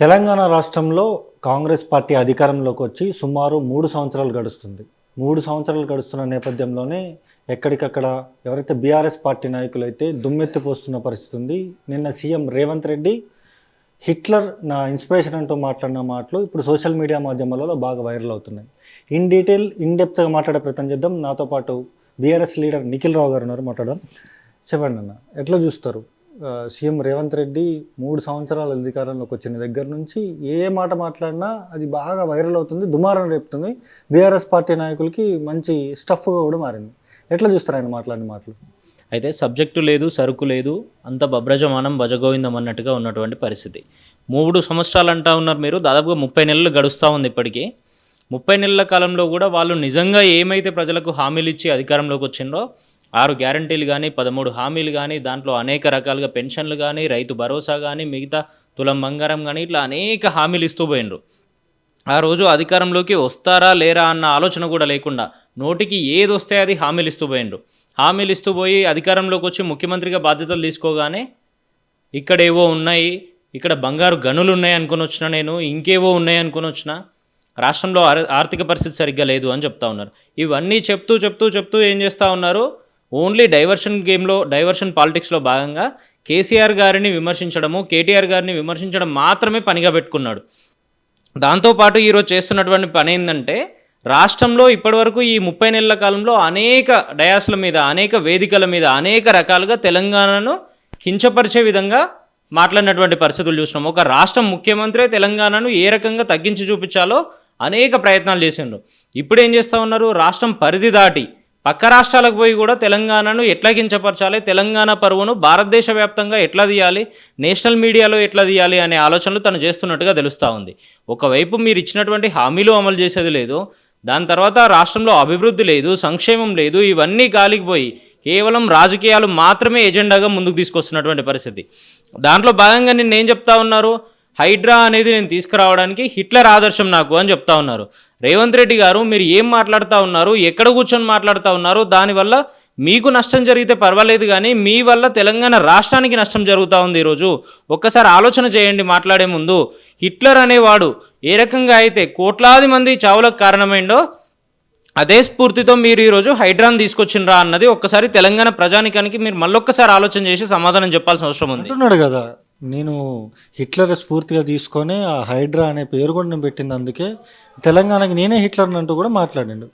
తెలంగాణ రాష్ట్రంలో కాంగ్రెస్ పార్టీ అధికారంలోకి వచ్చి సుమారు 3 సంవత్సరాలు గడుస్తుంది. 3 సంవత్సరాలు గడుస్తున్న నేపథ్యంలోనే ఎక్కడికక్కడ ఎవరైతే బీఆర్ఎస్ పార్టీ నాయకులైతే దుమ్మెత్తిపోస్తున్న పరిస్థితి ఉంది. నిన్న సీఎం రేవంత్ రెడ్డి హిట్లర్ నా ఇన్స్పిరేషన్ అంటూ మాట్లాడిన మాటలు ఇప్పుడు సోషల్ మీడియా మాధ్యమాలలో బాగా వైరల్ అవుతున్నాయి. ఇన్ డెప్త్గా మాట్లాడే ప్రయత్నం చేద్దాం. నాతో పాటు బీఆర్ఎస్ లీడర్ నిఖిల్ రావు గారు ఉన్నారు, మాట్లాడదాం. చెప్పండి అన్న, ఎట్లా చూస్తారు? సీఎం రేవంత్ రెడ్డి 3 సంవత్సరాల అధికారంలోకి వచ్చిన దగ్గర నుంచి ఏ మాట మాట్లాడినా అది బాగా వైరల్ అవుతుంది, దుమారం రేపుతుంది. బీఆర్ఎస్ పార్టీ నాయకులకి మంచి స్టఫ్గా కూడా మారింది. ఎట్లా చూస్తారు ఆయన మాట్లాడిన మాటలు? అయితే సబ్జెక్టు లేదు, సరుకు లేదు, అంత బబ్రజమానం భజగోవిందం అన్నట్టుగా ఉన్నటువంటి పరిస్థితి. 3 సంవత్సరాలు అంటా ఉన్నారు మీరు, దాదాపుగా 30 నెలలు గడుస్తూ ఉంది ఇప్పటికీ. 30 నెలల కాలంలో కూడా వాళ్ళు నిజంగా ఏమైతే ప్రజలకు హామీలు ఇచ్చి అధికారంలోకి వచ్చిందో 6 గ్యారంటీలు కానీ, 13 హామీలు కానీ, దాంట్లో అనేక రకాలుగా పెన్షన్లు కానీ, రైతు భరోసా కానీ, మిగతా తులం బంగారం కానీ, ఇట్లా అనేక హామీలు ఇస్తూ పోయినరు. ఆ రోజు అధికారంలోకి వస్తారా లేరా అన్న ఆలోచన కూడా లేకుండా నోటికి ఏది వస్తే అది హామీలు ఇస్తూ పోయినరు. హామీలు ఇస్తూ పోయి అధికారంలోకి వచ్చి ముఖ్యమంత్రిగా బాధ్యతలు తీసుకోగానే ఇక్కడేవో ఉన్నాయి, ఇక్కడ బంగారు గనులు ఉన్నాయి అనుకుని వచ్చిన, నేను ఇంకేవో ఉన్నాయి అనుకుని వచ్చిన, రాష్ట్రంలో ఆర్థిక పరిస్థితి సరిగ్గా లేదు అని చెప్తా ఉన్నారు. ఇవన్నీ చెప్తూ ఏం చేస్తూ ఉన్నారు? ఓన్లీ డైవర్షన్ గేమ్లో, డైవర్షన్ పాలిటిక్స్లో భాగంగా కేసీఆర్ గారిని విమర్శించడము, కేటీఆర్ గారిని విమర్శించడం మాత్రమే పనిగా పెట్టుకున్నాడు. దాంతోపాటు ఈరోజు చేస్తున్నటువంటి పని ఏంటంటే, రాష్ట్రంలో ఇప్పటివరకు ఈ 30 నెలల కాలంలో అనేక డయాస్ల మీద, అనేక వేదికల మీద, అనేక రకాలుగా తెలంగాణను కించపరిచే విధంగా మాట్లాడినటువంటి పరిస్థితులు చూసినాం. ఒక రాష్ట్రం ముఖ్యమంత్రి తెలంగాణను ఏ రకంగా తగ్గించి చూపించాలో అనేక ప్రయత్నాలు చేసిండ్రు. ఇప్పుడు ఏం చేస్తూ ఉన్నారు? రాష్ట్రం పరిధి దాటి పక్క రాష్ట్రాలకు పోయి కూడా తెలంగాణను ఎట్లా కించపరచాలి, తెలంగాణ పరువును భారతదేశ వ్యాప్తంగా ఎట్లా తీయాలి, నేషనల్ మీడియాలో ఎట్లా తీయాలి అనే ఆలోచనలు తను చేస్తున్నట్టుగా తెలుస్తూ ఉంది. ఒకవైపు మీరు ఇచ్చినటువంటి హామీలు అమలు చేసేది లేదు, దాని తర్వాత రాష్ట్రంలో అభివృద్ధి లేదు, సంక్షేమం లేదు, ఇవన్నీ గాలికి పోయి కేవలం రాజకీయాలు మాత్రమే ఎజెండాగా ముందుకు తీసుకొస్తున్నటువంటి పరిస్థితి. దాంట్లో భాగంగా నిన్నేం చెప్తా ఉన్నారు? హైడ్రా అనేది నేను తీసుకురావడానికి హిట్లర్ ఆదర్శం నాకు అని చెప్తా ఉన్నారు. రేవంత్ రెడ్డి గారు, మీరు ఏం మాట్లాడుతూ ఉన్నారు, ఎక్కడ కూర్చొని మాట్లాడుతూ ఉన్నారు? దానివల్ల మీకు నష్టం జరిగితే పర్వాలేదు, కానీ మీ వల్ల తెలంగాణ రాష్ట్రానికి నష్టం జరుగుతూ ఉంది. ఈరోజు ఒక్కసారి ఆలోచన చేయండి మాట్లాడే ముందు. హిట్లర్ అనేవాడు ఏ రకంగా అయితే కోట్లాది మంది చావులకు కారణమైందో అదే స్ఫూర్తితో మీరు ఈరోజు హైడ్రాన్ తీసుకొచ్చినరా అన్నది ఒక్కసారి తెలంగాణ ప్రజానికానికి మీరు మళ్ళొక్కసారి ఆలోచన చేసి సమాధానం చెప్పాల్సిన అవసరం ఉంది. అంటున్నాడు కదా, నేను హిట్లర్ స్ఫూర్తిగా తీసుకొని ఆ హైడ్రా అనే పేరు కూడా నేను పెట్టింది, అందుకే తెలంగాణకి నేనే హిట్లర్ అంటూ కూడా మాట్లాడిండు.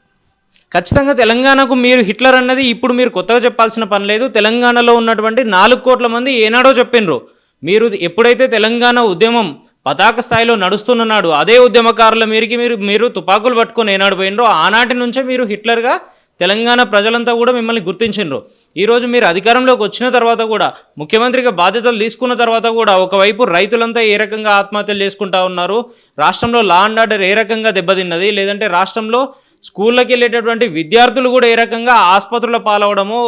ఖచ్చితంగా తెలంగాణకు మీరు హిట్లర్ అన్నది ఇప్పుడు మీరు కొత్తగా చెప్పాల్సిన పని లేదు. తెలంగాణలో ఉన్నటువంటి 4 కోట్ల మంది ఏనాడో చెప్పిండ్రు. మీరు ఎప్పుడైతే తెలంగాణ ఉద్యమం పతాక స్థాయిలో నడుస్తున్ననాడు అదే ఉద్యమకారుల మీరికి మీరు తుపాకులు పట్టుకొని ఏనాడు పోయినరో ఆనాటి నుంచే మీరు హిట్లర్గా తెలంగాణ ప్రజలంతా కూడా మిమ్మల్ని గుర్తించిండ్రు. ఈరోజు మీరు అధికారంలోకి వచ్చిన తర్వాత కూడా, ముఖ్యమంత్రిగా బాధ్యతలు తీసుకున్న తర్వాత కూడా, ఒకవైపు రైతులంతా ఏ రకంగా ఆత్మహత్యలు చేసుకుంటా ఉన్నారు, రాష్ట్రంలో లా అండ్ ఆర్డర్ ఏ రకంగా దెబ్బతిన్నది, లేదంటే రాష్ట్రంలో స్కూళ్ళకి వెళ్ళేటటువంటి విద్యార్థులు కూడా ఏ రకంగా ఆసుపత్రుల పాలవడము,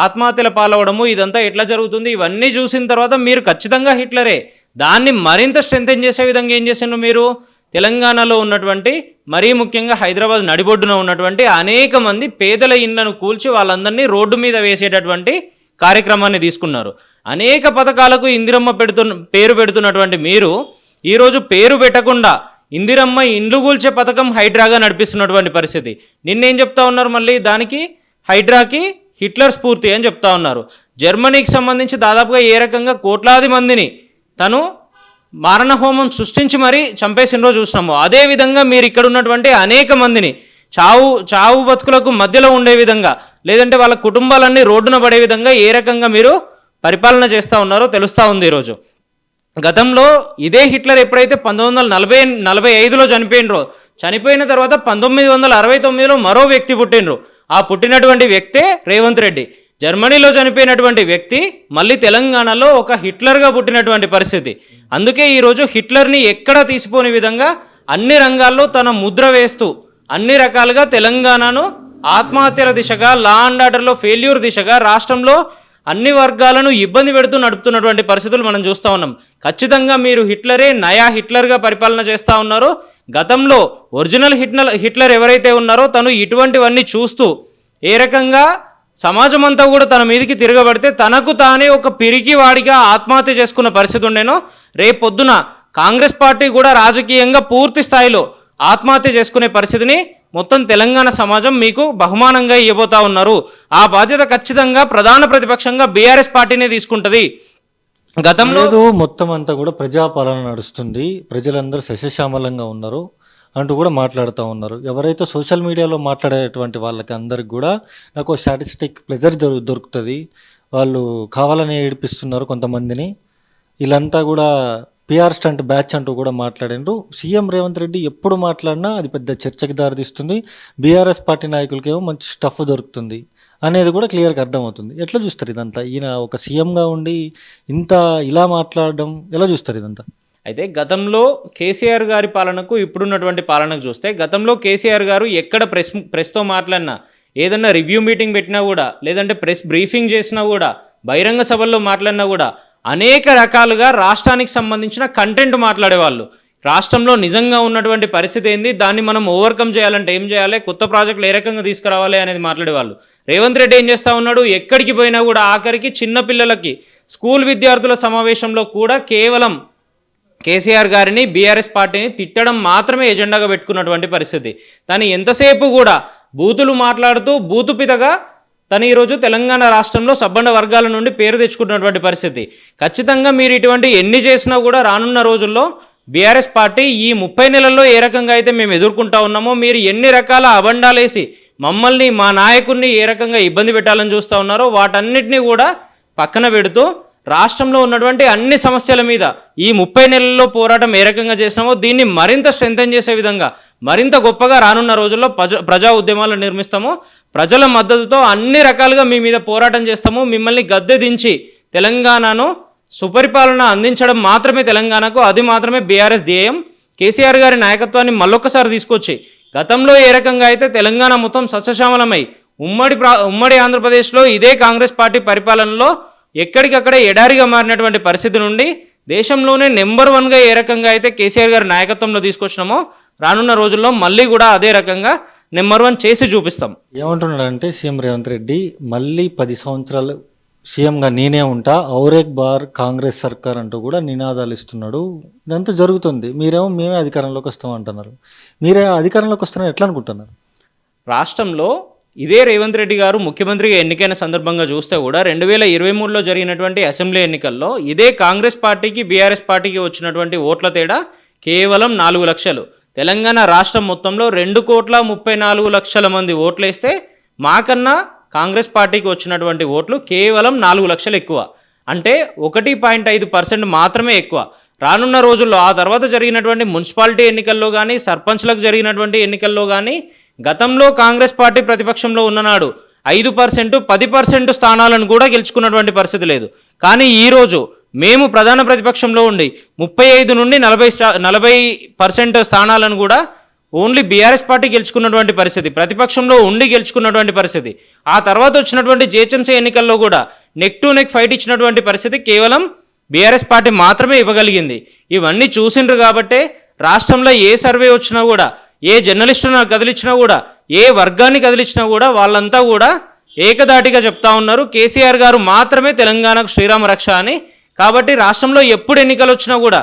ఆత్మహత్యల పాలవడము, ఇదంతా ఎట్లా జరుగుతుంది, ఇవన్నీ చూసిన తర్వాత మీరు ఖచ్చితంగా హిట్లరే. దాన్ని మరింత స్ట్రెంథెన్ చేసే విధంగా ఏం చేసిండ్రు మీరు? తెలంగాణలో ఉన్నటువంటి, మరీ ముఖ్యంగా హైదరాబాద్ నడిబొడ్డున ఉన్నటువంటి అనేక మంది పేదల ఇళ్లను కూల్చి వాళ్ళందరినీ రోడ్డు మీద వేసేటటువంటి కార్యక్రమాన్ని తీసుకున్నారు. అనేక పథకాలకు ఇందిరమ్మ పేరు పెడుతున్నటువంటి మీరు ఈరోజు పేరు పెట్టకుండా ఇందిరమ్మ ఇండ్లు కూల్చే పథకం హైడ్రాగా నడిపిస్తున్నటువంటి పరిస్థితి. నిన్నేం చెప్తా ఉన్నారు? మళ్ళీ దానికి హైడ్రాకి హిట్లర్ స్ఫూర్తి అని చెప్తా ఉన్నారు. జర్మనీకి సంబంధించి దాదాపుగా ఏ రకంగా కోట్లాది మందిని తను మారణహోమం సృష్టించి మరీ చంపేసిన రోజు చూసినాము. అదేవిధంగా మీరు ఇక్కడ ఉన్నటువంటి అనేక మందిని చావు బతుకులకు మధ్యలో ఉండే విధంగా, లేదంటే వాళ్ళ కుటుంబాలన్నీ రోడ్డున పడే విధంగా ఏ రకంగా మీరు పరిపాలన చేస్తూ ఉన్నారో తెలుస్తూ ఉంది. ఈరోజు గతంలో ఇదే హిట్లర్ ఎప్పుడైతే 1945లో చనిపోయిన తర్వాత 1969లో మరో వ్యక్తి పుట్టినరు. ఆ పుట్టినటువంటి వ్యక్తే రేవంత్ రెడ్డి. జర్మనీలో చనిపోయినటువంటి వ్యక్తి మళ్ళీ తెలంగాణలో ఒక హిట్లర్గా పుట్టినటువంటి పరిస్థితి. అందుకే ఈరోజు హిట్లర్ని ఎక్కడా తీసిపోని విధంగా అన్ని రంగాల్లో తన ముద్ర వేస్తూ అన్ని రకాలుగా తెలంగాణను ఆత్మహత్యల దిశగా, లా అండ్ ఆర్డర్లో ఫెయిల్యూర్ దిశగా, రాష్ట్రంలో అన్ని వర్గాలను ఇబ్బంది పెడుతూ నడుపుతున్నటువంటి పరిస్థితులు మనం చూస్తూ ఉన్నాం. ఖచ్చితంగా మీరు హిట్లరే, నయా హిట్లర్గా పరిపాలన చేస్తూ ఉన్నారు. గతంలో ఒరిజినల్ హిట్లర్ ఎవరైతే ఉన్నారో తను ఇటువంటివన్నీ చూస్తూ ఏ రకంగా సమాజం అంతా కూడా తన మీదకి తిరగబడితే తనకు తానే ఒక పిరికి వాడిగా ఆత్మహత్య చేసుకున్న పరిస్థితి ఉండేనో, రేపొద్దున కాంగ్రెస్ పార్టీ కూడా రాజకీయంగా పూర్తి స్థాయిలో ఆత్మహత్య చేసుకునే పరిస్థితిని మొత్తం తెలంగాణ సమాజం మీకు బహుమానంగా ఇవ్వబోతా ఉన్నారు. ఆ బాధ్యత ఖచ్చితంగా ప్రధాన ప్రతిపక్షంగా బీఆర్ఎస్ పార్టీనే తీసుకుంటుంది. గతంలో లేదు, మొత్తం అంతా కూడా ప్రజాపాలన నడుస్తుంది, ప్రజలందరూ సస్యశ్యామలంగా ఉన్నారు అంటూ కూడా మాట్లాడుతూ ఉన్నారు. ఎవరైతే సోషల్ మీడియాలో మాట్లాడేటువంటి వాళ్ళకి అందరికి కూడా నాకు స్టాటిస్టిక్ ప్లెజర్ దొరుకుతుంది, వాళ్ళు కావాలని ఏడిపిస్తున్నారు కొంతమందిని, వీళ్ళంతా కూడా పిఆర్ స్టంట్ బ్యాచ్ అంటూ కూడా మాట్లాడినారు. సీఎం రేవంత్ రెడ్డి ఎప్పుడు మాట్లాడినా అది పెద్ద చర్చకి దారితీస్తుంది, బీఆర్ఎస్ పార్టీ నాయకులకేమో మంచి స్టఫ్ దొరుకుతుంది అనేది కూడా క్లియర్గా అర్థమవుతుంది. ఎట్లా చూస్తారు ఇదంతా? ఈయన ఒక సీఎంగా ఉండి ఇంత ఇలా మాట్లాడడం ఎలా చూస్తారు ఇదంతా? అయితే గతంలో కేసీఆర్ గారి పాలనకు ఇప్పుడున్నటువంటి పాలనకు చూస్తే, గతంలో కేసీఆర్ గారు ఎక్కడ ప్రెస్తో మాట్లాడినా, ఏదన్నా రివ్యూ మీటింగ్ పెట్టినా కూడా, లేదంటే ప్రెస్ బ్రీఫింగ్ చేసినా కూడా, బహిరంగ సభల్లో మాట్లాడినా కూడా అనేక రకాలుగా రాష్ట్రానికి సంబంధించిన కంటెంట్ మాట్లాడేవాళ్ళు. రాష్ట్రంలో నిజంగా ఉన్నటువంటి పరిస్థితి ఏంది, దాన్ని మనం ఓవర్కమ్ చేయాలంటే ఏం చేయాలి, కొత్త ప్రాజెక్టులు ఏ రకంగా తీసుకురావాలి అనేది మాట్లాడేవాళ్ళు. రేవంత్ రెడ్డి ఏం చేస్తూ ఉన్నాడు, ఎక్కడికి పోయినా కూడా ఆఖరికి చిన్నపిల్లలకి స్కూల్ విద్యార్థుల సమావేశంలో కూడా కేవలం కేసీఆర్ గారిని బీఆర్ఎస్ పార్టీని తిట్టడం మాత్రమే ఎజెండాగా పెట్టుకున్నటువంటి పరిస్థితి. తను ఎంతసేపు కూడా బూతులు మాట్లాడుతూ బూతుపితగా తను ఈరోజు తెలంగాణ రాష్ట్రంలో సబ్బండ వర్గాల నుండి పేరు తెచ్చుకున్నటువంటి పరిస్థితి. ఖచ్చితంగా మీరు ఇటువంటి ఎన్ని చేసినా కూడా రానున్న రోజుల్లో బీఆర్ఎస్ పార్టీ ఈ 30 నెలల్లో ఏ రకంగా అయితే మేము ఎదుర్కొంటా ఉన్నామో, మీరు ఎన్ని రకాల అబండాలేసి మమ్మల్ని మా నాయకుడిని ఏ రకంగా ఇబ్బంది పెట్టాలని చూస్తూ ఉన్నారో వాటన్నిటినీ కూడా పక్కన పెడుతూ రాష్ట్రంలో ఉన్నటువంటి అన్ని సమస్యల మీద ఈ 30 నెలల్లో పోరాటం ఏ రకంగా చేసినామో దీన్ని మరింత స్ట్రెంథెన్ చేసే విధంగా మరింత గొప్పగా రానున్న రోజుల్లో ప్రజా ఉద్యమాలు నిర్మిస్తాము. ప్రజల మద్దతుతో అన్ని రకాలుగా మీ మీద పోరాటం చేస్తాము. మిమ్మల్ని గద్దె దించి తెలంగాణను సుపరిపాలన అందించడం మాత్రమే తెలంగాణకు, అది మాత్రమే బీఆర్ఎస్ ధ్యేయం. కేసీఆర్ గారి నాయకత్వాన్ని మళ్ళొక్కసారి తీసుకొచ్చి గతంలో ఏ రకంగా అయితే తెలంగాణ మొత్తం సస్యశ్యామలమై ఉమ్మడి ఆంధ్రప్రదేశ్లో ఇదే కాంగ్రెస్ పార్టీ పరిపాలనలో ఎక్కడికక్కడ ఎడారిగా మారినటువంటి పరిస్థితి నుండి దేశంలోనే నెంబర్ 1గా ఏ రకంగా అయితే కేసీఆర్ గారి నాయకత్వంలో తీసుకొచ్చినామో రానున్న రోజుల్లో మళ్ళీ కూడా అదే రకంగా నెంబర్ 1 చేసి చూపిస్తాం. ఏమంటున్నాడంటే సీఎం రేవంత్ రెడ్డి మళ్ళీ 10 సంవత్సరాలు సీఎంగా నేనే ఉంటా, ఔరేక్ బార్ కాంగ్రెస్ సర్కార్ అంటూ కూడా నినాదాలు ఇస్తున్నాడు. ఇదంతా జరుగుతుంది, మీరేమో మేమే అధికారంలోకి వస్తాం అంటున్నారు. మీరే అధికారంలోకి వస్తున్నారని ఎట్లా అనుకుంటున్నారు? రాష్ట్రంలో ఇదే రేవంత్ రెడ్డి గారు ముఖ్యమంత్రిగా ఎన్నికైన సందర్భంగా చూస్తే కూడా 2023లో జరిగినటువంటి అసెంబ్లీ ఎన్నికల్లో ఇదే కాంగ్రెస్ పార్టీకి బీఆర్ఎస్ పార్టీకి వచ్చినటువంటి ఓట్ల తేడా కేవలం 4 లక్షలు. తెలంగాణ రాష్ట్రం మొత్తంలో 2,34,00,000 మంది ఓట్లేస్తే మాకన్నా కాంగ్రెస్ పార్టీకి వచ్చినటువంటి ఓట్లు కేవలం 4 లక్షలు ఎక్కువ, అంటే 1.5% మాత్రమే ఎక్కువ. రానున్న రోజుల్లో ఆ తర్వాత జరిగినటువంటి మున్సిపాలిటీ ఎన్నికల్లో కానీ, సర్పంచ్లకు జరిగినటువంటి ఎన్నికల్లో కానీ గతంలో కాంగ్రెస్ పార్టీ ప్రతిపక్షంలో ఉన్ననాడు 5%, 10% స్థానాలను కూడా గెలుచుకున్నటువంటి పరిస్థితి లేదు. కానీ ఈరోజు మేము ప్రధాన ప్రతిపక్షంలో ఉండి 35 నుండి 40% స్థానాలను కూడా ఓన్లీ బీఆర్ఎస్ పార్టీ గెలుచుకున్నటువంటి పరిస్థితి, ప్రతిపక్షంలో ఉండి గెలుచుకున్నటువంటి పరిస్థితి. ఆ తర్వాత వచ్చినటువంటి జిహెచ్ఎంసీ ఎన్నికల్లో కూడా నెక్ టు నెక్ ఫైట్ ఇచ్చినటువంటి పరిస్థితి కేవలం బీఆర్ఎస్ పార్టీ మాత్రమే ఇవ్వగలిగింది. ఇవన్నీ చూసిండ్రు కాబట్టే రాష్ట్రంలో ఏ సర్వే వచ్చినా కూడా, ఏ జర్నలిస్టును కదిలించినా కూడా, ఏ వర్గాన్ని కదిలించినా కూడా వాళ్ళంతా కూడా ఏకదాటిగా చెప్తా ఉన్నారు కేసీఆర్ గారు మాత్రమే తెలంగాణకు శ్రీరామ రక్ష అని. కాబట్టి రాష్ట్రంలో ఎప్పుడు ఎన్నికలు వచ్చినా కూడా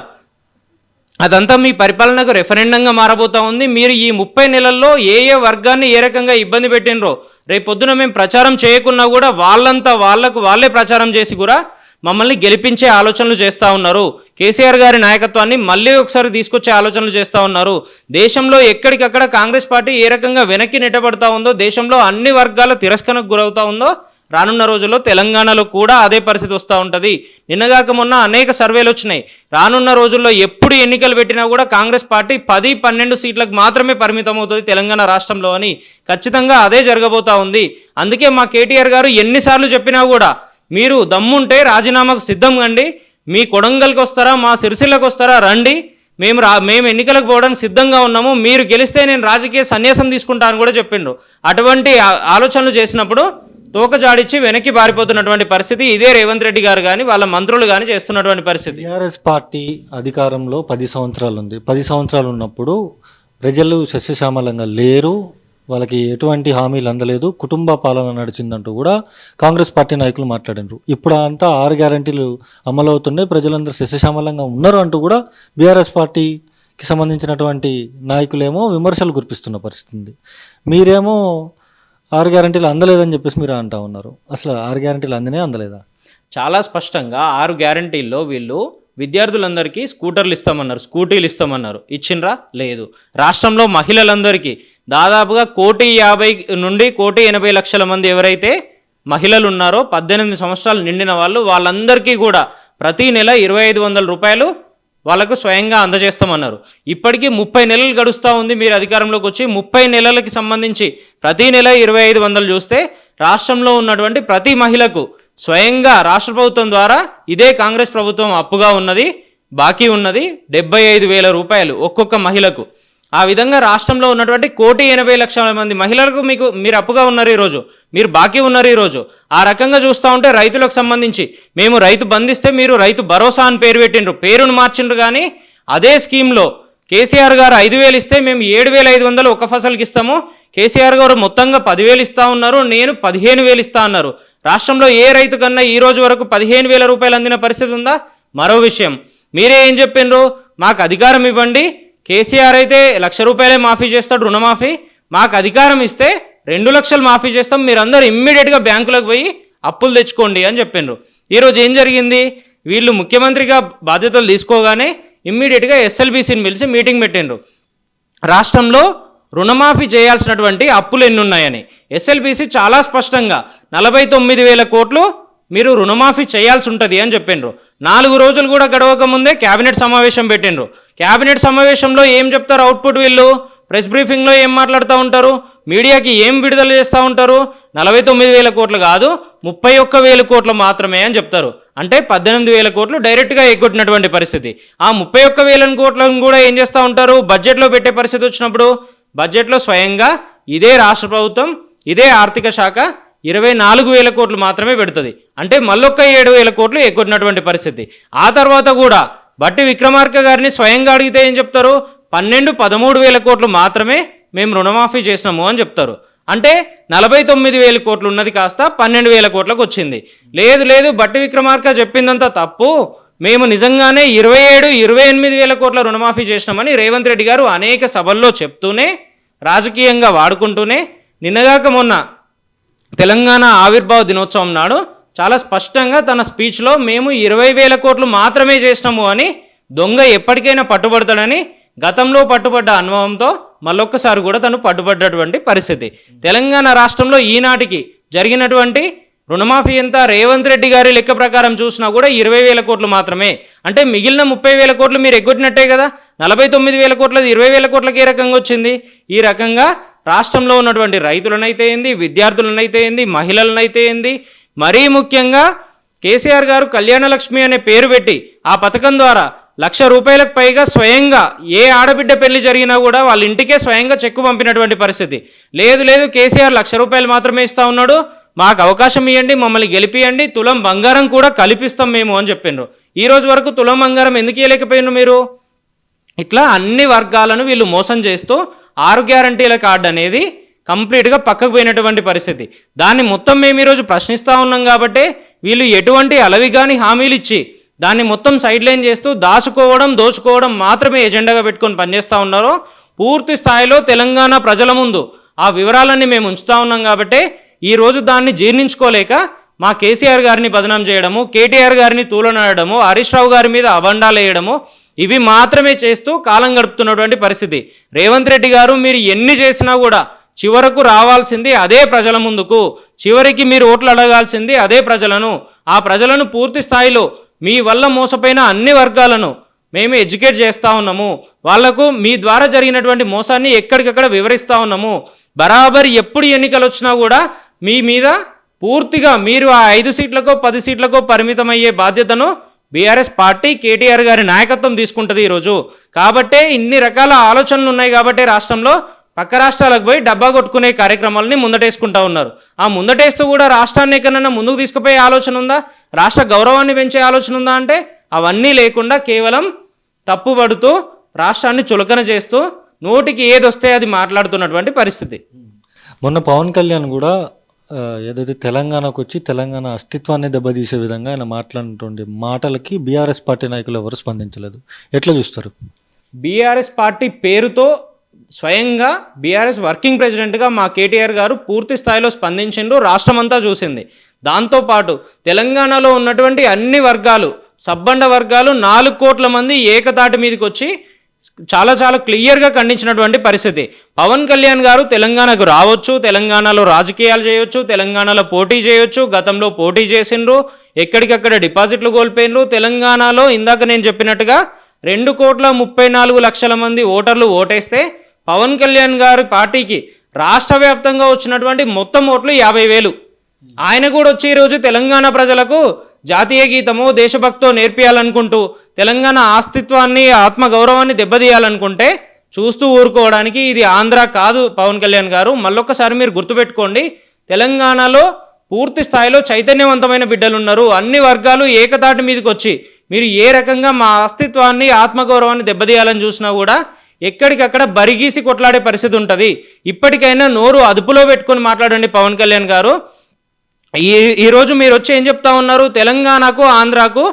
అదంతా మీ పరిపాలనకు రెఫరెండంగా మారబోతా ఉంది. మీరు ఈ 30 నెలల్లో ఏ వర్గాన్ని ఏ రకంగా ఇబ్బంది పెట్టినరో రేపొద్దున మేము ప్రచారం చేయకున్నా కూడా వాళ్ళంతా వాళ్ళే ప్రచారం చేసి కూడా మమ్మల్ని గెలిపించే ఆలోచనలు చేస్తూ ఉన్నారు. కేసీఆర్ గారి నాయకత్వాన్ని మళ్ళీ ఒకసారి తీసుకొచ్చే ఆలోచనలు చేస్తూ ఉన్నారు. దేశంలో ఎక్కడికక్కడ కాంగ్రెస్ పార్టీ ఏ రకంగా వెనక్కి నెట్టబడతా ఉందో, దేశంలో అన్ని వర్గాల తిరస్కరణకు గురవుతూ ఉందో రానున్న రోజుల్లో తెలంగాణలో కూడా అదే పరిస్థితి వస్తూ ఉంటుంది. నిన్నగాక మొన్న అనేక సర్వేలు వచ్చినాయి. రానున్న రోజుల్లో ఎప్పుడు ఎన్నికలు పెట్టినా కూడా కాంగ్రెస్ పార్టీ 10-12 సీట్లకు మాత్రమే పరిమితం అవుతుంది తెలంగాణ రాష్ట్రంలో అని. ఖచ్చితంగా అదే జరగబోతా ఉంది. అందుకే మా కేటీఆర్ గారు ఎన్నిసార్లు చెప్పినా కూడా మీరు దమ్ముంటే రాజీనామాకు సిద్ధం కండి, మీ కొడంగల్కి వస్తారా, మా సిరిసిల్లకు వస్తారా రండి, మేము ఎన్నికలకు పోవడానికి సిద్ధంగా ఉన్నాము, మీరు గెలిస్తే నేను రాజకీయ సన్యాసం తీసుకుంటాను కూడా చెప్పిండ్రు. అటువంటి ఆలోచనలు చేసినప్పుడు తోకజాడిచ్చి వెనక్కి పారిపోతున్నటువంటి పరిస్థితి ఇదే రేవంత్ రెడ్డి గారు కానీ వాళ్ళ మంత్రులు కానీ చేస్తున్నటువంటి పరిస్థితి. టీఆర్ఎస్ పార్టీ అధికారంలో 10 సంవత్సరాలు ఉంది. 10 సంవత్సరాలు ఉన్నప్పుడు ప్రజలు సస్యశ్యామలంగా లేరు, వాళ్ళకి ఎటువంటి హామీలు అందలేదు, కుటుంబ పాలన నడిచిందంటూ కూడా కాంగ్రెస్ పార్టీ నాయకులు మాట్లాడినారు. ఇప్పుడు అంతా 6 గ్యారంటీలు అమలవుతున్నాయి, ప్రజలందరూ సస్యశ్యామలంగా ఉన్నారు అంటూ కూడా బీఆర్ఎస్ పార్టీకి సంబంధించినటువంటి నాయకులేమో విమర్శలు గుర్పిస్తున్న పరిస్థితి ఉంది. మీరేమో 6 గ్యారంటీలు అందలేదని చెప్పేసి మీరు అంటా ఉన్నారు. అసలు 6 గ్యారంటీలు అందినే అందలేదా? చాలా స్పష్టంగా 6 గ్యారంటీల్లో వీళ్ళు విద్యార్థులందరికీ స్కూటర్లు ఇస్తామన్నారు, స్కూటీలు ఇస్తామన్నారు. ఇచ్చిండ్రా? లేదు. రాష్ట్రంలో మహిళలందరికీ దాదాపుగా 1,50,00,000 నుండి 1,80,00,000 మంది ఎవరైతే మహిళలు ఉన్నారో 18 సంవత్సరాలు నిండిన వాళ్ళందరికీ కూడా ప్రతి నెల 2,500 రూపాయలు వాళ్ళకు స్వయంగా అందజేస్తామన్నారు. ఇప్పటికీ 30 నెలలు గడుస్తూ ఉంది మీరు అధికారంలోకి వచ్చి. 30 నెలలకి సంబంధించి ప్రతి నెల 2,500 చూస్తే రాష్ట్రంలో ఉన్నటువంటి ప్రతి మహిళకు స్వయంగా రాష్ట్ర ప్రభుత్వం ద్వారా ఇదే కాంగ్రెస్ ప్రభుత్వం అప్పుగా ఉన్నది, బాకీ ఉన్నది 75,000 రూపాయలు ఒక్కొక్క మహిళకు. ఆ విధంగా రాష్ట్రంలో ఉన్నటువంటి 1,80,00,000 మంది మహిళలకు మీరు అప్పుగా ఉన్నారు ఈరోజు, మీరు బాకీ ఉన్నారు ఈరోజు. ఆ రకంగా చూస్తూ ఉంటే రైతులకు సంబంధించి మేము రైతు బంధిస్తే మీరు రైతు భరోసా అని పేరు పెట్టిండ్రు, పేరును మార్చిండ్రు. కానీ అదే స్కీమ్లో కేసీఆర్ గారు 5,000 ఇస్తే మేము 7,500 ఒక ఫసల్కి ఇస్తాము. కేసీఆర్ గారు మొత్తంగా 10,000 ఇస్తా ఉన్నారు, నేను 15,000 ఇస్తా అన్నారు. రాష్ట్రంలో ఏ రైతు కన్నా ఈ రోజు వరకు 15,000 రూపాయలు అందిన పరిస్థితి ఉందా? మరో విషయం, మీరే ఏం చెప్పిండ్రు, మాకు అధికారం ఇవ్వండి, కేసీఆర్ అయితే 1,00,000 రూపాయలే మాఫీ చేస్తాడు రుణమాఫీ, మాకు అధికారం ఇస్తే 2 లక్షలు మాఫీ చేస్తాం, మీరందరూ ఇమ్మీడియట్గా బ్యాంకులకు పోయి అప్పులు తెచ్చుకోండి అని చెప్పిండ్రు. ఈరోజు ఏం జరిగింది, వీళ్ళు ముఖ్యమంత్రిగా బాధ్యతలు తీసుకోగానే ఇమ్మీడియట్గా ఎస్ఎల్బీసీని పిలిచి మీటింగ్ పెట్టిండ్రు. రాష్ట్రంలో రుణమాఫీ చేయాల్సినటువంటి అప్పులు ఎన్ని ఉన్నాయని. ఎస్ఎల్బీసీ చాలా స్పష్టంగా 49,000 కోట్లు మీరు రుణమాఫీ చేయాల్సి ఉంటుంది అని చెప్పిండ్రు. 4 రోజులు కూడా గడవక ముందే క్యాబినెట్ సమావేశం పెట్టిండ్రు. క్యాబినెట్ సమావేశంలో ఏం చెప్తారు అవుట్పుట్, వీళ్ళు ప్రెస్ బ్రీఫింగ్లో ఏం మాట్లాడుతూ ఉంటారు, మీడియాకి ఏం విడుదల చేస్తూ ఉంటారు, 49,000 కోట్లు కాదు 31,000 కోట్లు మాత్రమే అని చెప్తారు. అంటే 18,000 కోట్లు డైరెక్ట్గా ఎగ్గొట్టినటువంటి పరిస్థితి. ఆ 31,000 కోట్లను కూడా ఏం చేస్తూ ఉంటారు, బడ్జెట్లో పెట్టే పరిస్థితి వచ్చినప్పుడు బడ్జెట్లో స్వయంగా ఇదే రాష్ట్ర ప్రభుత్వం, ఇదే ఆర్థిక శాఖ 24,000 కోట్లు మాత్రమే పెడుతుంది. అంటే మళ్ళొక్క 7,000 కోట్లు ఎగ్గొట్టినటువంటి పరిస్థితి. ఆ తర్వాత కూడా బట్టి విక్రమార్క గారిని స్వయంగా అడిగితే ఏం చెప్తారు, 13,000 కోట్లు మాత్రమే మేము రుణమాఫీ చేసినాము అని చెప్తారు. అంటే 49,000 కోట్లు ఉన్నది కాస్త 12,000 కోట్లకు వచ్చింది. లేదు బట్టి విక్రమార్క చెప్పిందంతా తప్పు, మేము నిజంగానే 27,000-28,000 కోట్ల రుణమాఫీ చేసినామని రేవంత్ రెడ్డి గారు అనేక సభల్లో చెప్తూనే, రాజకీయంగా వాడుకుంటూనే, నిన్నగాక మొన్న తెలంగాణ ఆవిర్భావ దినోత్సవం నాడు చాలా స్పష్టంగా తన స్పీచ్లో మేము 20,000 కోట్లు మాత్రమే చేసినాము అని, దొంగ ఎప్పటికైనా పట్టుబడతాడని గతంలో పట్టుబడ్డ అనుభవంతో మళ్ళొక్కసారి కూడా తను పట్టుబడ్డటువంటి పరిస్థితి. తెలంగాణ రాష్ట్రంలో ఈనాటికి జరిగినటువంటి రుణమాఫీ ఎంత, రేవంత్ రెడ్డి గారి లెక్క ప్రకారం చూసినా కూడా 20,000 కోట్లు మాత్రమే. అంటే మిగిలిన 30,000 కోట్లు మీరు ఎగ్గొట్టినట్టే కదా. 49,000 కోట్లది 20,000 కోట్లకి ఏ రకంగా వచ్చింది? ఈ రకంగా రాష్ట్రంలో ఉన్నటువంటి రైతులనైతే ఏంది, విద్యార్థులనైతే ఏంది, మహిళలనైతే ఏంది, మరీ ముఖ్యంగా కేసీఆర్ గారు కళ్యాణ లక్ష్మి అనే పేరు పెట్టి ఆ పథకం ద్వారా 1,00,000 రూపాయలకు పైగా స్వయంగా ఏ ఆడబిడ్డ పెళ్లి జరిగినా కూడా వాళ్ళ ఇంటికే స్వయంగా చెక్కు పంపినటువంటి పరిస్థితి. లేదు కేసీఆర్ 1,00,000 రూపాయలు మాత్రమే ఇస్తా ఉన్నాడు, మాకు అవకాశం ఇవ్వండి, మమ్మల్ని గెలిపియండి, తులం బంగారం కూడా కల్పిస్తాం మేము అని చెప్పిండ్రు. ఈ రోజు వరకు తులం బంగారం ఎందుకు ఇవ్వలేకపోయినారు మీరు? ఇట్లా అన్ని వర్గాలను వీళ్ళు మోసం చేస్తూ 6 గ్యారంటీల కార్డు అనేది కంప్లీట్గా పక్కకు పోయినటువంటి పరిస్థితి. దాన్ని మొత్తం మేము ఈరోజు ప్రశ్నిస్తూ ఉన్నాం కాబట్టి వీళ్ళు ఎటువంటి అలవిగాని హామీలు ఇచ్చి దాన్ని మొత్తం సైడ్ లైన్ చేస్తూ దోచుకోవడం మాత్రమే ఎజెండాగా పెట్టుకొని పనిచేస్తూ ఉన్నారో, పూర్తి స్థాయిలో తెలంగాణ ప్రజల ముందు ఆ వివరాలన్నీ మేము ఉంచుతూ ఉన్నాం కాబట్టి ఈరోజు దాన్ని జీర్ణించుకోలేక మా కేసీఆర్ గారిని బదనాం చేయడము, కేటీఆర్ గారిని తూలనాడము, హరీష్ రావు గారి మీద అబండాలు వేయడము, ఇవి మాత్రమే చేస్తూ కాలం గడుపుతున్నటువంటి పరిస్థితి. రేవంత్ రెడ్డి గారు మీరు ఎన్ని చేసినా కూడా చివరకు రావాల్సింది అదే ప్రజల ముందుకు, చివరికి మీరు ఓట్లు అడగాల్సింది అదే ప్రజలను. ఆ ప్రజలను పూర్తి స్థాయిలో మీ వల్ల మోసపోయిన అన్ని వర్గాలను మేము ఎడ్యుకేట్ చేస్తూ ఉన్నాము, వాళ్లకు మీ ద్వారా జరిగినటువంటి మోసాన్ని ఎక్కడికక్కడ వివరిస్తూ ఉన్నాము. బరాబర్ ఎప్పుడు ఎన్నికలు వచ్చినా కూడా మీ మీద పూర్తిగా మీరు ఆ 5 సీట్లకో 10 సీట్లకో పరిమితమయ్యే బాధ్యతను బీఆర్ఎస్ పార్టీ కేటీఆర్ గారి నాయకత్వం తీసుకుంటుంది ఈరోజు. కాబట్టే ఇన్ని రకాల ఆలోచనలు ఉన్నాయి కాబట్టి రాష్ట్రంలో పక్క రాష్ట్రాలకు పోయి డబ్బా కొట్టుకునే కార్యక్రమాలని ముందటేసుకుంటా ఉన్నారు. ఆ ముందటేస్తూ కూడా రాష్ట్రాన్ని ఎక్కడన్నా ముందుకు తీసుకుపోయే ఆలోచన ఉందా, రాష్ట్ర గౌరవాన్ని పెంచే ఆలోచన ఉందా అంటే అవన్నీ లేకుండా కేవలం తప్పుపడుతూ రాష్ట్రాన్ని చులకన చేస్తూ నోటికి ఏదొస్తే అది మాట్లాడుతున్నటువంటి పరిస్థితి. మొన్న పవన్ కళ్యాణ్ కూడా ఏదైతే తెలంగాణకు వచ్చి తెలంగాణ అస్తిత్వాన్ని దెబ్బతీసే విధంగా ఆయన మాట్లాడినటువంటి మాటలకి బీఆర్ఎస్ పార్టీ నాయకులు ఎవరు స్పందించలేదు. ఎట్లా చూస్తారు? బీఆర్ఎస్ పార్టీ పేరుతో స్వయంగా బీఆర్ఎస్ వర్కింగ్ ప్రెసిడెంట్గా మా కేటీఆర్ గారు పూర్తి స్థాయిలో స్పందించిండ్రు, రాష్ట్రమంతా చూసింది. దాంతోపాటు తెలంగాణలో ఉన్నటువంటి అన్ని వర్గాలు, సబ్బండ వర్గాలు 4 కోట్ల మంది ఏకతాటి మీదకి వచ్చి చాలా చాలా క్లియర్గా ఖండించినటువంటి పరిస్థితి. పవన్ కళ్యాణ్ గారు తెలంగాణకు రావచ్చు, తెలంగాణలో రాజకీయాలు చేయొచ్చు, తెలంగాణలో పోటీ చేయొచ్చు, గతంలో పోటీ చేసిండ్రు, ఎక్కడికక్కడ డిపాజిట్లు కోల్పోయినరు. తెలంగాణలో ఇందాక నేను చెప్పినట్టుగా 2,34,00,000 మంది ఓటర్లు ఓటేస్తే పవన్ కళ్యాణ్ గారి పార్టీకి రాష్ట్ర వ్యాప్తంగా వచ్చినటువంటి మొత్తం ఓట్లు 50,000. ఆయన కూడా వచ్చి ఈరోజు తెలంగాణ ప్రజలకు జాతీయ గీతమో దేశభక్తో నేర్పియాలనుకుంటూ తెలంగాణ అస్తిత్వాన్ని ఆత్మగౌరవాన్ని దెబ్బతీయాలనుకుంటే చూస్తూ ఊరుకోవడానికి ఇది ఆంధ్ర కాదు. పవన్ కళ్యాణ్ గారు మళ్ళొక్కసారి మీరు గుర్తుపెట్టుకోండి, తెలంగాణలో పూర్తి స్థాయిలో చైతన్యవంతమైన బిడ్డలు ఉన్నారు. అన్ని వర్గాలు ఏకతాటి మీదకి వచ్చి మీరు ఏ రకంగా మా అస్తిత్వాన్ని ఆత్మగౌరవాన్ని దెబ్బతీయాలని చూసినా కూడా ఎక్కడికక్కడ బరిగీసి కొట్లాడే పరిస్థితి ఉంటుంది. ఇప్పటికైనా నోరు అదుపులో పెట్టుకొని మాట్లాడండి పవన్ కళ్యాణ్ గారు. ఈరోజు మీరు వచ్చి ఏం చెప్తా ఉన్నారు? తెలంగాణకు ఆంధ్రాకు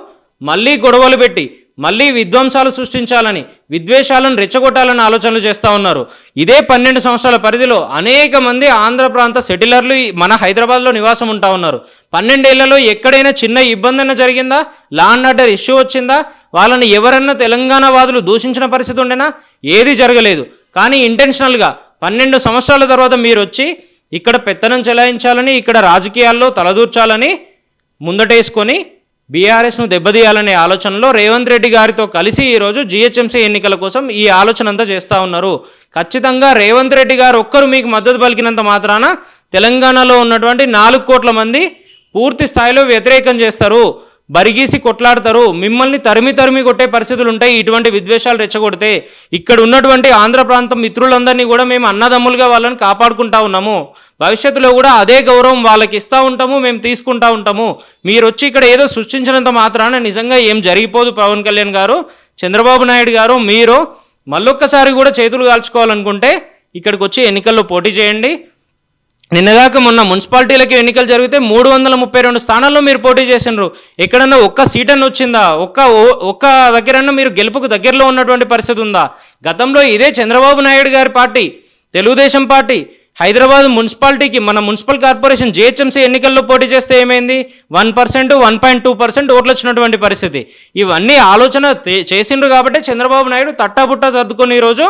మళ్ళీ గొడవలు పెట్టి మళ్ళీ విధ్వంసాలు సృష్టించాలని, విద్వేషాలను రెచ్చగొట్టాలని ఆలోచనలు చేస్తూ ఉన్నారు. ఇదే 12 సంవత్సరాల పరిధిలో అనేక మంది ఆంధ్ర ప్రాంత సెటిలర్లు మన హైదరాబాద్లో నివాసం ఉంటా ఉన్నారు. 12 ఏళ్లలో ఎక్కడైనా చిన్న ఇబ్బంది అన్న జరిగిందా? లా అండ్ ఆర్డర్ ఇష్యూ వచ్చిందా? వాళ్ళని ఎవరన్నా తెలంగాణ వాదులు దూషించిన పరిస్థితి ఉండేనా? ఏది జరగలేదు. కానీ ఇంటెన్షనల్గా 12 సంవత్సరాల తర్వాత మీరు వచ్చి ఇక్కడ పెత్తనం చెలాయించాలని, ఇక్కడ రాజకీయాల్లో తలదూర్చాలని ముందటేసుకొని బీఆర్ఎస్ను దెబ్బతీయాలనే ఆలోచనలో రేవంత్ రెడ్డి గారితో కలిసి ఈరోజు జిహెచ్ఎంసీ ఎన్నికల కోసం ఈ ఆలోచన అంతా చేస్తూ ఉన్నారు. ఖచ్చితంగా రేవంత్ రెడ్డి గారు ఒక్కరు మీకు మద్దతు పలికినంత మాత్రాన తెలంగాణలో ఉన్నటువంటి 4 కోట్ల మంది పూర్తి స్థాయిలో వ్యతిరేకం చేస్తారు, బరిగీసి కొట్లాడతారు, మిమ్మల్ని తరిమి కొట్టే పరిస్థితులు ఉంటాయి. ఇటువంటి విద్వేషాలు రెచ్చగొడితే ఇక్కడ ఉన్నటువంటి ఆంధ్ర ప్రాంతం మిత్రులందరినీ కూడా మేము అన్నదమ్ములుగా వాళ్ళని కాపాడుకుంటా ఉన్నాము. భవిష్యత్తులో కూడా అదే గౌరవం వాళ్ళకి ఇస్తూ ఉంటాము, మేము తీసుకుంటా ఉంటాము. మీరు వచ్చి ఇక్కడ ఏదో సృష్టించినంత మాత్రాన నిజంగా ఏం జరిగిపోదు. పవన్ కళ్యాణ్ గారు, చంద్రబాబు నాయుడు గారు, మీరు మళ్ళొక్కసారి కూడా చేతులు కాల్చుకోవాలనుకుంటే ఇక్కడికి వచ్చి ఎన్నికల్లో పోటీ చేయండి. నిన్నదాకా మొన్న మున్సిపాలిటీలకి ఎన్నికలు జరిగితే 332 స్థానాల్లో మీరు పోటీ చేసినారు. ఎక్కడన్నా ఒక్క సీట్ అన్న వచ్చిందా? ఒక్క దగ్గరన్నా మీరు గెలుపుకు దగ్గరలో ఉన్నటువంటి పరిస్థితి ఉందా? గతంలో ఇదే చంద్రబాబు నాయుడు గారి పార్టీ, తెలుగుదేశం పార్టీ హైదరాబాద్ మున్సిపాలిటీకి, మన మున్సిపల్ కార్పొరేషన్ జిహెచ్ఎంసీ ఎన్నికల్లో పోటీ చేస్తే ఏమైంది? 1%, 1.2% ఓట్లు వచ్చినటువంటి పరిస్థితి. ఇవన్నీ ఆలోచన చేసిండ్రు కాబట్టి చంద్రబాబు నాయుడు తట్టాబుట్టా సర్దుకొని ఈరోజు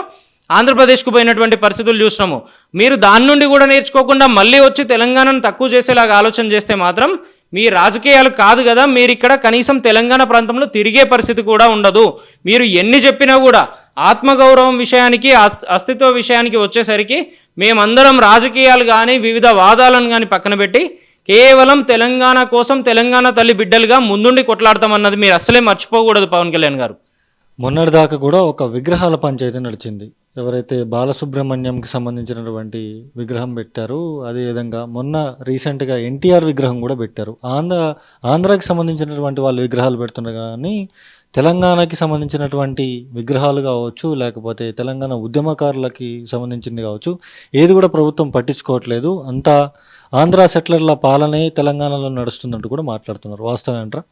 ఆంధ్రప్రదేశ్కు పోయినటువంటి పరిస్థితులు చూసినాము. మీరు దాని నుండి కూడా నేర్చుకోకుండా మళ్ళీ వచ్చి తెలంగాణను తక్కువ చేసేలాగా ఆలోచన చేస్తే మాత్రం మీ రాజకీయాలు కాదు కదా. మీరు ఇక్కడ కనీసం తెలంగాణ ప్రాంతంలో తిరిగే పరిస్థితి కూడా ఉండదు. మీరు ఎన్ని చెప్పినా కూడా ఆత్మగౌరవం విషయానికి, అస్తిత్వ విషయానికి వచ్చేసరికి మేమందరం రాజకీయాలు కానీ వివిధ వాదాలను కానీ పక్కన పెట్టి కేవలం తెలంగాణ కోసం తెలంగాణ తల్లి బిడ్డలుగా ముందుండి కొట్లాడతామన్నది మీరు అసలే మర్చిపోకూడదు పవన్ కళ్యాణ్ గారు. మొన్నటిదాకా కూడా ఒక విగ్రహాల పంచాయతీ నడిచింది. ఎవరైతే బాలసుబ్రహ్మణ్యంకి సంబంధించినటువంటి విగ్రహం పెట్టారు, అదేవిధంగా మొన్న రీసెంట్గా ఎన్టీఆర్ విగ్రహం కూడా పెట్టారు. ఆంధ్రాకి సంబంధించినటువంటి వాళ్ళు విగ్రహాలు పెడుతున్నారు, కానీ తెలంగాణకి సంబంధించినటువంటి విగ్రహాలు కావచ్చు, లేకపోతే తెలంగాణ ఉద్యమకారులకి సంబంధించింది కావచ్చు, ఏది కూడా ప్రభుత్వం పట్టించుకోవట్లేదు. అంతా ఆంధ్ర సెటిలర్ల పాలనే తెలంగాణలో నడుస్తుందంటూ కూడా మాట్లాడుతున్నారు. వాస్తవం ఏంట్రా?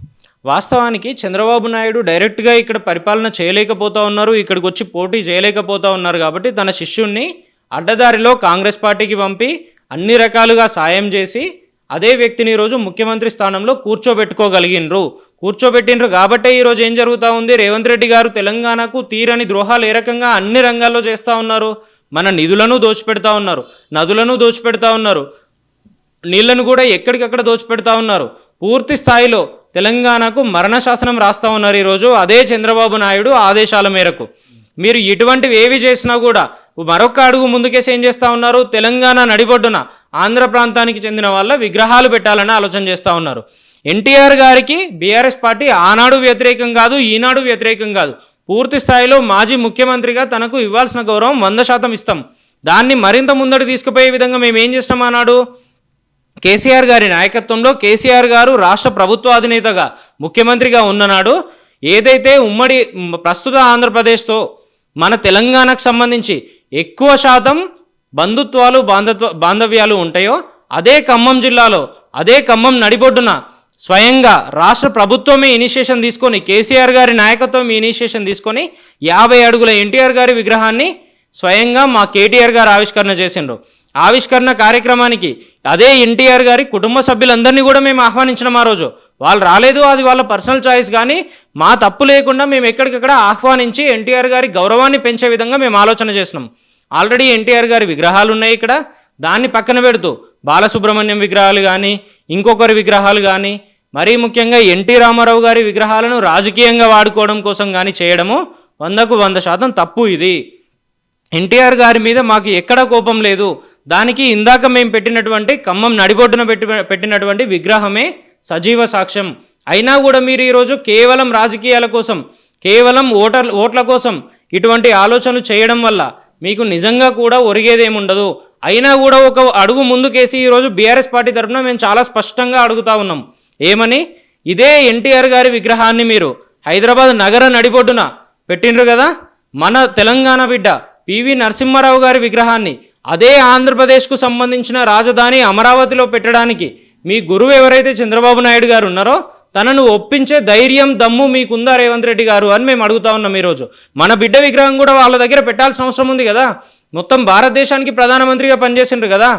వాస్తవానికి చంద్రబాబు నాయుడు డైరెక్ట్గా ఇక్కడ పరిపాలన చేయలేకపోతూ ఉన్నారు, ఇక్కడికి వచ్చి పోటీ చేయలేకపోతూ ఉన్నారు. కాబట్టి తన శిష్యుణ్ణి అడ్డదారిలో కాంగ్రెస్ పార్టీకి పంపి అన్ని రకాలుగా సాయం చేసి అదే వ్యక్తిని ఈరోజు ముఖ్యమంత్రి స్థానంలో కూర్చోబెట్టిండ్రు కాబట్టే ఈరోజు ఏం జరుగుతూ ఉంది? రేవంత్ రెడ్డి గారు తెలంగాణకు తీరని ద్రోహాలు ఏ రకంగా అన్ని రంగాల్లో చేస్తూ ఉన్నారు. మన నిధులను దోచిపెడతా ఉన్నారు, నదులను దోచిపెడతా ఉన్నారు, నీళ్లను కూడా ఎక్కడికక్కడ దోచిపెడతా ఉన్నారు. పూర్తి స్థాయిలో తెలంగాణకు మరణ శాసనం రాస్తూ ఉన్నారు ఈరోజు అదే చంద్రబాబు నాయుడు ఆదేశాల మేరకు. మీరు ఇటువంటివి ఏవి చేసినా కూడా మరొక అడుగు ముందుకేసి ఏం చేస్తూ ఉన్నారు? తెలంగాణ నడిబొడ్డున ఆంధ్ర ప్రాంతానికి చెందిన వాళ్ళ విగ్రహాలు పెట్టాలని ఆలోచన చేస్తూ ఉన్నారు. ఎన్టీఆర్ గారికి బీఆర్ఎస్ పార్టీ ఆనాడు వ్యతిరేకం కాదు, ఈనాడు వ్యతిరేకం కాదు. పూర్తి స్థాయిలో మాజీ ముఖ్యమంత్రిగా తనకు ఇవ్వాల్సిన గౌరవం 100% ఇస్తాం. దాన్ని మరింత ముందడు తీసుకుపోయే విధంగా మేము ఏం చేస్తాం అన్నాడు? కేసీఆర్ గారి నాయకత్వంలో కేసీఆర్ గారు రాష్ట్ర ప్రభుత్వ అధినేతగా ముఖ్యమంత్రిగా ఉన్ననాడు ఏదైతే ఉమ్మడి ప్రస్తుత ఆంధ్రప్రదేశ్తో మన తెలంగాణకు సంబంధించి ఎక్కువ శాతం బంధుత్వాలు బాంధవ్యాలు ఉంటాయో అదే ఖమ్మం జిల్లాలో, అదే ఖమ్మం నడిబొడ్డున స్వయంగా రాష్ట్ర ప్రభుత్వమే ఇనిషియేషన్ తీసుకొని, కేసీఆర్ గారి నాయకత్వం ఇనిషియేషన్ తీసుకొని 50 అడుగుల ఎన్టీఆర్ గారి విగ్రహాన్ని స్వయంగా మా కేటీఆర్ గారు ఆవిష్కరణ చేసిండ్రు. ఆవిష్కరణ కార్యక్రమానికి అదే ఎన్టీఆర్ గారి కుటుంబ సభ్యులందరినీ కూడా మేము ఆహ్వానించినాం. ఆ రోజు వాళ్ళు రాలేదు, అది వాళ్ళ పర్సనల్ చాయిస్, కానీ మా తప్పు లేకుండా మేము ఎక్కడికక్కడ ఆహ్వానించి ఎన్టీఆర్ గారి గౌరవాన్ని పెంచే విధంగా మేము ఆలోచన చేసినాం. ఆల్రెడీ ఎన్టీఆర్ గారి విగ్రహాలు ఉన్నాయి ఇక్కడ, దాన్ని పక్కన పెడుతూ బాలసుబ్రహ్మణ్యం విగ్రహాలు కానీ, ఇంకొకరి విగ్రహాలు కానీ, మరీ ముఖ్యంగా ఎన్టీ రామారావు గారి విగ్రహాలను రాజకీయంగా వాడుకోవడం కోసం కానీ చేయడము 100కు 100% తప్పు. ఇది ఎన్టీఆర్ గారి మీద మాకు ఎక్కడ కోపం లేదు. దానికి ఇందాక మేము పెట్టినటువంటి ఖమ్మం నడిబొడ్డున పెట్టినటువంటి విగ్రహమే సజీవ సాక్ష్యం. అయినా కూడా మీరు ఈరోజు కేవలం రాజకీయాల కోసం, కేవలం ఓట్ల కోసం ఇటువంటి ఆలోచనలు చేయడం వల్ల మీకు నిజంగా కూడా ఒరిగేదేముండదు. అయినా కూడా ఒక అడుగు ముందుకేసి ఈరోజు బీఆర్ఎస్ పార్టీ తరఫున మేము చాలా స్పష్టంగా అడుగుతా ఉన్నాం. ఏమని? ఇదే ఎన్టీఆర్ గారి విగ్రహాన్ని మీరు హైదరాబాద్ నగర నడిబొడ్డున పెట్టిండ్రు కదా, మన తెలంగాణ బిడ్డ పివి నరసింహారావు గారి విగ్రహాన్ని అదే ఆంధ్రప్రదేశ్కు సంబంధించిన రాజధాని అమరావతిలో పెట్టడానికి మీ గురువు ఎవరైతే చంద్రబాబు నాయుడు గారు ఉన్నారో తనను ఒప్పించే ధైర్యం, దమ్ము మీకుందా రేవంత్ రెడ్డి గారు అని మేము అడుగుతా ఉన్నాం. ఈరోజు మన బిడ్డ విగ్రహం కూడా వాళ్ళ దగ్గర పెట్టాల్సిన అవసరం ఉంది కదా. మొత్తం భారతదేశానికి ప్రధానమంత్రిగా పనిచేసిండ్రు కదా.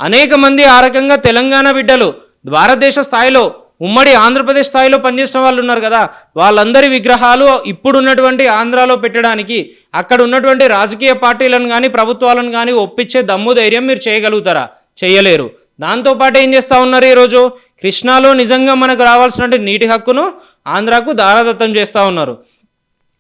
అనేక మంది ఆ రకంగా తెలంగాణ బిడ్డలు భారతదేశ స్థాయిలో, ఉమ్మడి ఆంధ్రప్రదేశ్ స్థాయిలో పనిచేసిన వాళ్ళు ఉన్నారు కదా. వాళ్ళందరి విగ్రహాలు ఇప్పుడున్నటువంటి ఆంధ్రాలో పెట్టడానికి అక్కడ ఉన్నటువంటి రాజకీయ పార్టీలను కానీ ప్రభుత్వాలను కానీ ఒప్పించే దమ్ము ధైర్యం మీరు చేయగలుగుతారా? చేయలేరు. దాంతోపాటు ఏం చేస్తూ ఉన్నారు? ఈరోజు కృష్ణాలో నిజంగా మనకు రావాల్సినటువంటి నీటి హక్కును ఆంధ్రాకు దారాదత్తం చేస్తూ ఉన్నారు.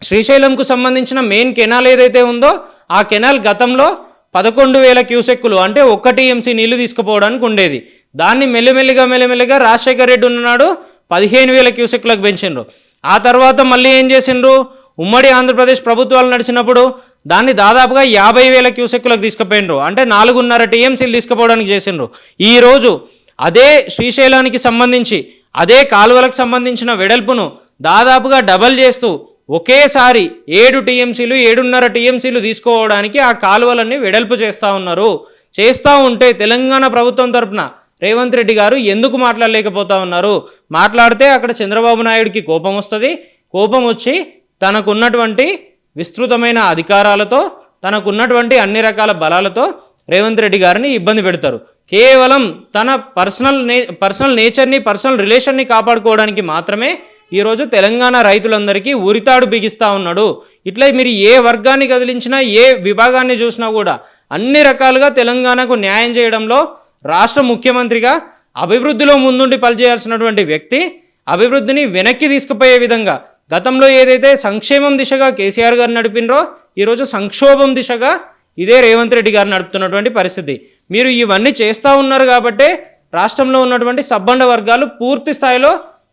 శ్రీశైలంకు సంబంధించిన మెయిన్ కెనాల్ ఏదైతే ఉందో ఆ కెనాల్ గతంలో 11,000 క్యూసెక్కులు అంటే 1 టీఎంసీ నీళ్లు తీసుకుపోవడానికి ఉండేది. దాన్ని మెల్లిమెల్లిగా రాజశేఖర్ రెడ్డి ఉన్నాడు 15,000 క్యూసెక్కులకు పెంచిండ్రు. ఆ తర్వాత మళ్ళీ ఏం చేసిండ్రు? ఉమ్మడి ఆంధ్రప్రదేశ్ ప్రభుత్వాలు నడిచినప్పుడు దాన్ని దాదాపుగా 50,000 క్యూసెక్కులకు తీసుకుపోయినరు. అంటే 4.5 టీఎంసీలు తీసుకుపోవడానికి చేసిండ్రు. ఈరోజు అదే శ్రీశైలానికి సంబంధించి అదే కాలువలకు సంబంధించిన వెడల్పును దాదాపుగా డబల్ చేస్తూ ఒకేసారి 7 టీఎంసీలు 7.5 టీఎంసీలు తీసుకోవడానికి ఆ కాలువలన్నీ వెడల్పు చేస్తూ ఉన్నారు. చేస్తూ ఉంటే తెలంగాణ ప్రభుత్వం తరపున రేవంత్ రెడ్డి గారు ఎందుకు మాట్లాడలేకపోతా ఉన్నారు? మాట్లాడితే అక్కడ చంద్రబాబు నాయుడికి కోపం వస్తుంది. కోపం వచ్చి తనకున్నటువంటి విస్తృతమైన అధికారాలతో, తనకున్నటువంటి అన్ని రకాల బలాలతో రేవంత్ రెడ్డి గారిని ఇబ్బంది పెడతారు. కేవలం తన పర్సనల్ నేచర్ని, పర్సనల్ రిలేషన్ని కాపాడుకోవడానికి మాత్రమే ఈరోజు తెలంగాణ రైతులందరికీ ఉరితాడు బిగిస్తూ ఉన్నాడు. ఇట్లా మీరు ఏ వర్గాన్ని కదిలించినా, ఏ విభాగాన్ని చూసినా కూడా అన్ని రకాలుగా తెలంగాణకు న్యాయం చేయడంలో రాష్ట్ర ముఖ్యమంత్రిగా అభివృద్ధిలో ముందుండి పనిచేయాల్సినటువంటి వ్యక్తి అభివృద్ధిని వెనక్కి తీసుకుపోయే విధంగా గతంలో ఏదైతే సంక్షేమం దిశగా కేసీఆర్ గారు నడిపినరో ఈరోజు సంక్షోభం దిశగా ఇదే రేవంత్ రెడ్డి గారు నడుపుతున్నటువంటి పరిస్థితి. మీరు ఇవన్నీ చేస్తూ ఉన్నారు కాబట్టే రాష్ట్రంలో ఉన్నటువంటి సబ్బండ వర్గాలు పూర్తి స్థాయిలో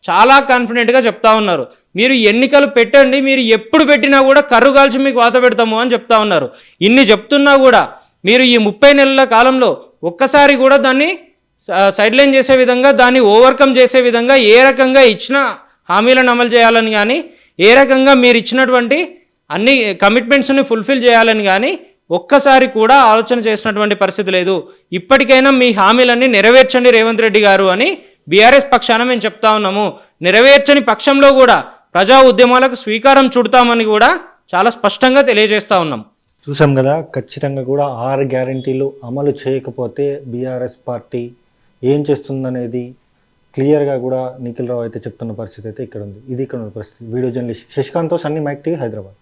చాలా కాన్ఫిడెంట్గా చెప్తా ఉన్నారు. మీరు ఎన్నికలు పెట్టండి, మీరు ఎప్పుడు పెట్టినా కూడా కర్రు కాల్చి మీకు వాత పెడతాము అని చెప్తా ఉన్నారు. ఇన్ని చెప్తున్నా కూడా మీరు ఈ 30 నెలల కాలంలో ఒక్కసారి కూడా దాన్ని సైడ్లైన్ చేసే విధంగా, దాన్ని ఓవర్కమ్ చేసే విధంగా ఏ రకంగా ఇచ్చిన హామీలను అమలు చేయాలని కానీ, ఏ రకంగా మీరు ఇచ్చినటువంటి అన్ని కమిట్మెంట్స్ని ఫుల్ఫిల్ చేయాలని కానీ ఒక్కసారి కూడా ఆలోచన చేసినటువంటి పరిస్థితి లేదు. ఇప్పటికైనా మీ హామీలన్నీ నెరవేర్చండి రేవంత్ రెడ్డి గారు అని బీఆర్ఎస్ పక్షాన మేము చెప్తా ఉన్నాము. నెరవేర్చని పక్షంలో కూడా ప్రజా ఉద్యమాలకు స్వీకారం చుడతామని కూడా చాలా స్పష్టంగా తెలియజేస్తూ ఉన్నాం. చూసాం కదా, ఖచ్చితంగా కూడా 6 గ్యారంటీలు అమలు చేయకపోతే బీఆర్ఎస్ పార్టీ ఏం చేస్తుందనేది క్లియర్గా కూడా నిఖిల్ రావు అయితే చెప్తున్న పరిస్థితి అయితే ఇక్కడ ఉంది. ఇది ఇక్కడ ఉన్న పరిస్థితి. వీడియో జర్నలిస్ట్ శశికాంత్తో సన్నీ మైక్ టీవీ, హైదరాబాద్.